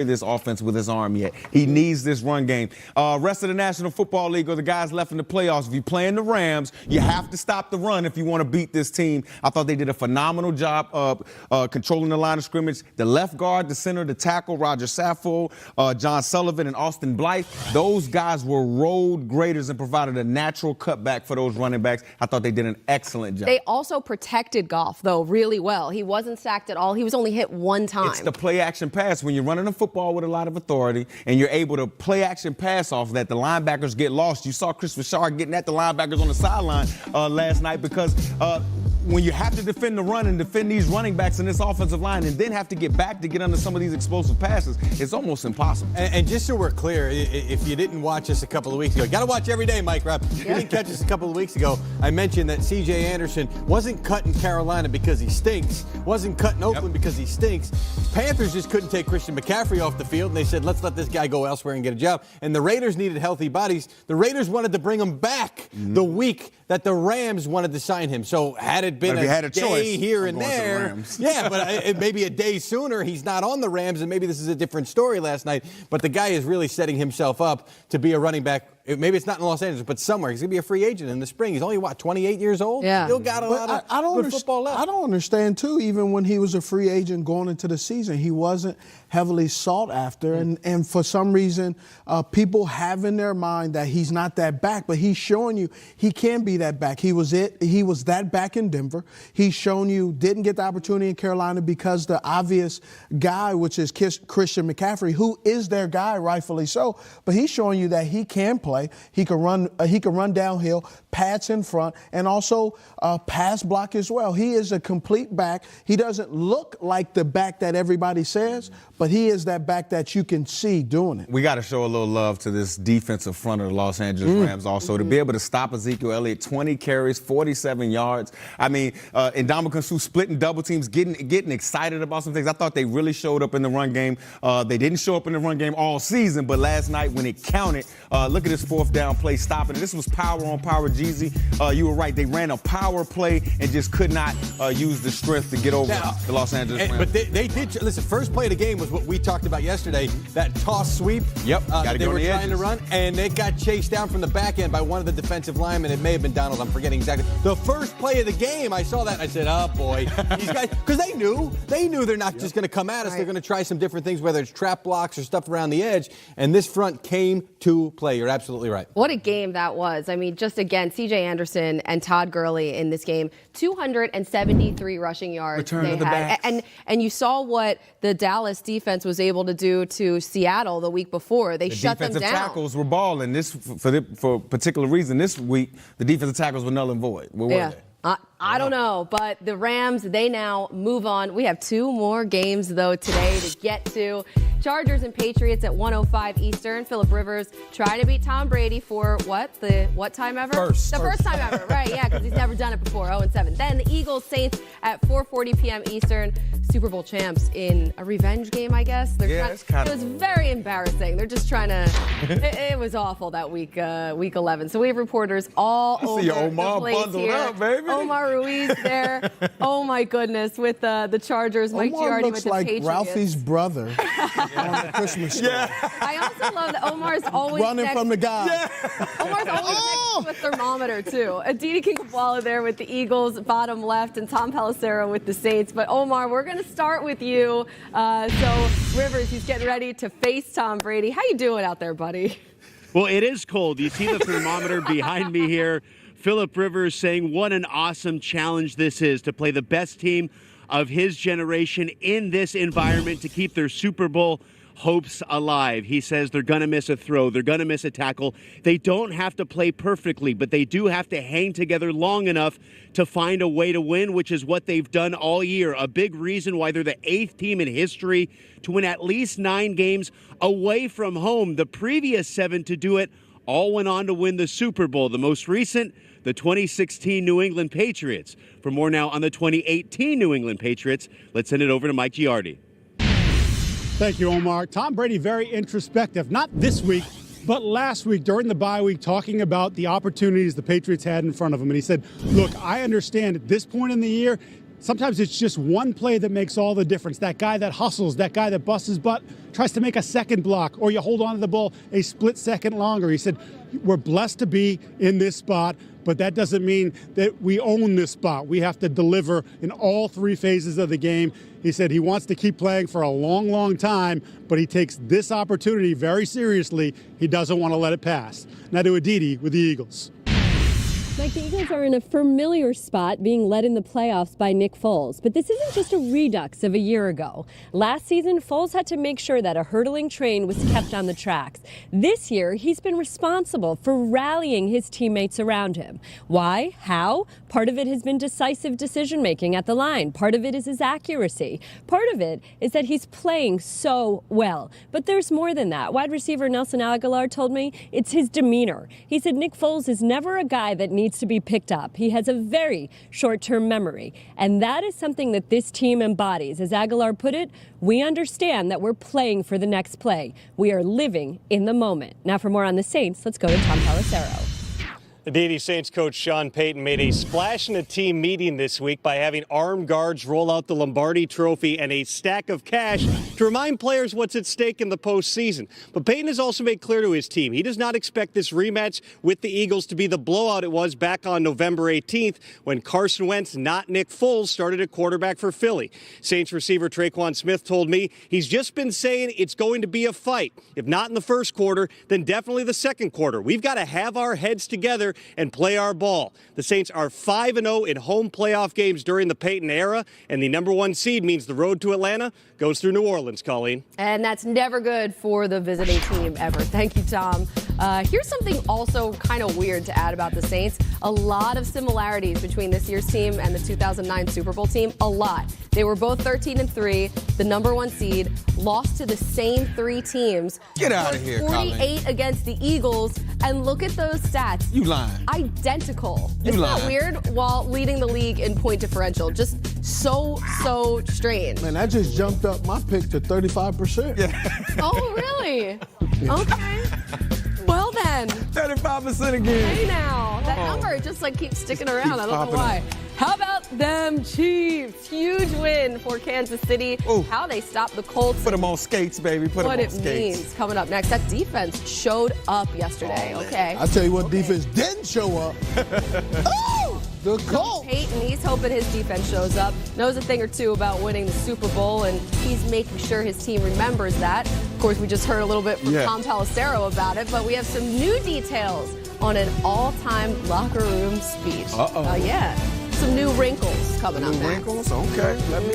this offense with his arm yet. He needs this run game. Rest of the National Football League or the guys left in the playoffs, if you're playing the Rams, you have to stop the run if you want to beat this team. I thought they did a phenomenal job of controlling the line of scrimmage. The left guard, the center, the tackle, Roger Saffold, John Sullivan, and Austin Blythe, those guys were road graders and provided a natural cutback for those running backs. I thought they did an excellent job. They also protected Goff, though, really well. He wasn't sacked at all. He was only hit one time. It's the play-action pass. When you're running a football with a lot of authority and you're able to play action pass off that, the linebackers get lost. You saw Chris Richard getting at the linebackers on the sideline last night because when you have to defend the run and defend these running backs in this offensive line and then have to get back to get under some of these explosive passes, it's almost impossible. And just so we're clear, if you didn't watch us a couple of weeks ago, you got to watch every day, Mike Rapp. If you didn't catch us a couple of weeks ago, I mentioned that C.J. Anderson wasn't cut in Carolina because he stinks, wasn't cut in Oakland because he stinks. Panthers just couldn't take Christian McCaffrey off the field, and they said, let's let this guy go elsewhere and get a job. And the Raiders needed healthy bodies. The Raiders wanted to bring him back the week that the Rams wanted to sign him. So had it been a day here and there, yeah, but maybe a day sooner, he's not on the Rams, and maybe this is a different story last night. But the guy is really setting himself up to be a running back. Maybe it's not in Los Angeles, but somewhere. He's going to be a free agent in the spring. He's only, 28 years old? Yeah. Still got a lot of good football left. I don't understand, too, even when he was a free agent going into the season, he wasn't heavily sought after. And for some reason, people have in their mind that he's not that back, but he's showing you he can be that back. He was that back in Denver. He's shown you didn't get the opportunity in Carolina because the obvious guy, which is Christian McCaffrey, who is their guy, rightfully so, but he's showing you that he can play. He can run downhill, pass in front, and also pass block as well. He is a complete back. He doesn't look like the back that everybody says, but he is that back that you can see doing it. We got to show a little love to this defensive front of the Los Angeles Rams also. To be able to stop Ezekiel Elliott, 20 carries, 47 yards. I mean, Ndamukong Suh splitting double teams, getting excited about some things. I thought they really showed up in the run game. They didn't show up in the run game all season, but last night when it counted, look at this fourth down play stopping. This was power on power, Jeezy. You were right. They ran a power play and just could not use the strength to get over the Los Angeles Rams. But they did. Listen, first play of the game was what we talked about yesterday, that toss sweep. Yep. That they were trying to run, and they got chased down from the back end by one of the defensive linemen. It may have been Donald. I'm forgetting exactly. The first play of the game, I saw that, and I said, oh, boy. These guys, because they knew they're not just going to come at us. Right. They're going to try some different things, whether it's trap blocks or stuff around the edge, and this front came to play. You're absolutely right. What a game that was. I mean, just again, C.J. Anderson and Todd Gurley in this game, 273 rushing yards. Return to the back. And you saw what the Dallas defense was able to do to Seattle the week before. They shut them down. Defensive tackles were balling. This for a particular reason. This week, the defensive tackles were null and void. Where were they? I don't know, but the Rams, they now move on. We have two more games, though, today to get to. Chargers and Patriots at 1:05 Eastern. Phillip Rivers trying to beat Tom Brady for what time ever? First time ever, right? Yeah, because he's never done it before. 0-7. Then the Eagles Saints at 4:40 p.m. Eastern. Super Bowl champs in a revenge game, I guess. It was very embarrassing. They're just trying to. It was awful that week 11. So we have reporters all over the place bundled here. Up, baby. Omar Ruiz there. Oh my goodness, with the Chargers. Mike Omar Giardi looks with the like Patriots. Ralphie's brother on the Christmas story. I also love that Omar's always running from the guy. Omar's always next to a thermometer too. Aditi Kinkhabwala there with the Eagles, bottom left, and Tom Pelissero with the Saints. But Omar, we're going to start with you. So Rivers, he's getting ready to face Tom Brady. How you doing out there, buddy? Well, it is cold. You see the thermometer behind me here. Phillip Rivers saying what an awesome challenge this is to play the best team of his generation in this environment to keep their Super Bowl hopes alive. He says they're going to miss a throw. They're going to miss a tackle. They don't have to play perfectly, but they do have to hang together long enough to find a way to win, which is what they've done all year. A big reason why they're the 8th team in history to win at least 9 games away from home. The previous 7 to do it all went on to win the Super Bowl. The most recent, the 2016 New England Patriots. For more now on the 2018 New England Patriots, let's send it over to Mike Giardi. Thank you, Omar. Tom Brady, very introspective, not this week, but last week during the bye week, talking about the opportunities the Patriots had in front of him. And he said, look, I understand at this point in the year, sometimes it's just one play that makes all the difference. That guy that hustles, that guy that busts his butt, tries to make a second block, or you hold on to the ball a split second longer. He said, we're blessed to be in this spot, but that doesn't mean that we own this spot. We have to deliver in all three phases of the game. He said he wants to keep playing for a long, long time, but he takes this opportunity very seriously. He doesn't want to let it pass. Now to Aditi with the Eagles. Mike, the Eagles are in a familiar spot, being led in the playoffs by Nick Foles. But this isn't just a redux of a year ago. Last season, Foles had to make sure that a hurtling train was kept on the tracks. This year, he's been responsible for rallying his teammates around him. Why? How? Part of it has been decisive decision-making at the line. Part of it is his accuracy. Part of it is that he's playing so well. But there's more than that. Wide receiver Nelson Aguilar told me it's his demeanor. He said Nick Foles is never a guy that needs to be picked up. He has a very short-term memory, and that is something that this team embodies. As Aguilar put it, we understand that we're playing for the next play. We are living in the moment. Now for more on the Saints, let's go to Tom Pelissero. The D.C. Saints coach Sean Payton made a splash in a team meeting this week by having armed guards roll out the Lombardi Trophy and a stack of cash to remind players what's at stake in the postseason. But Payton has also made clear to his team he does not expect this rematch with the Eagles to be the blowout it was back on November 18th when Carson Wentz, not Nick Foles, started at quarterback for Philly. Saints receiver Traquan Smith told me he's just been saying it's going to be a fight. If not in the first quarter, then definitely the second quarter. We've got to have our heads together and play our ball. The Saints are 5-0 in home playoff games during the Payton era, and the #1 seed means the road to Atlanta goes through New Orleans, Colleen. And that's never good for the visiting team ever. Thank you, Tom. Here's something also kind of weird to add about the Saints. A lot of similarities between this year's team and the 2009 Super Bowl team. A lot. They were both 13-3, the #1 seed, lost to the same three teams. Get out of here, 48 Colleen. against the Eagles, and look at those stats. You lying. Identical. You Isn't lying. that weird? While leading the league in point differential. Just so strange. Man, that just jumped up my pick to 35%. Oh, really? Okay. Well then. 35% again. Hey now, that number just keeps sticking around. I don't know popping why. up. How about them Chiefs? Huge win for Kansas City. Ooh. How they stopped the Colts. Put them on skates, baby. Put them What on it skates. means coming up next. That defense showed up yesterday. Okay. I tell you what, defense didn't show up. Oh, the Colts. Peyton, he's hoping his defense shows up, knows a thing or two about winning the Super Bowl, and he's making sure his team remembers that. Of course, we just heard a little bit from Tom Pelissero about it, but we have some new details on an all-time locker room speech. Uh-oh. Yeah. Some new wrinkles coming up next. Wrinkles? Okay. Let me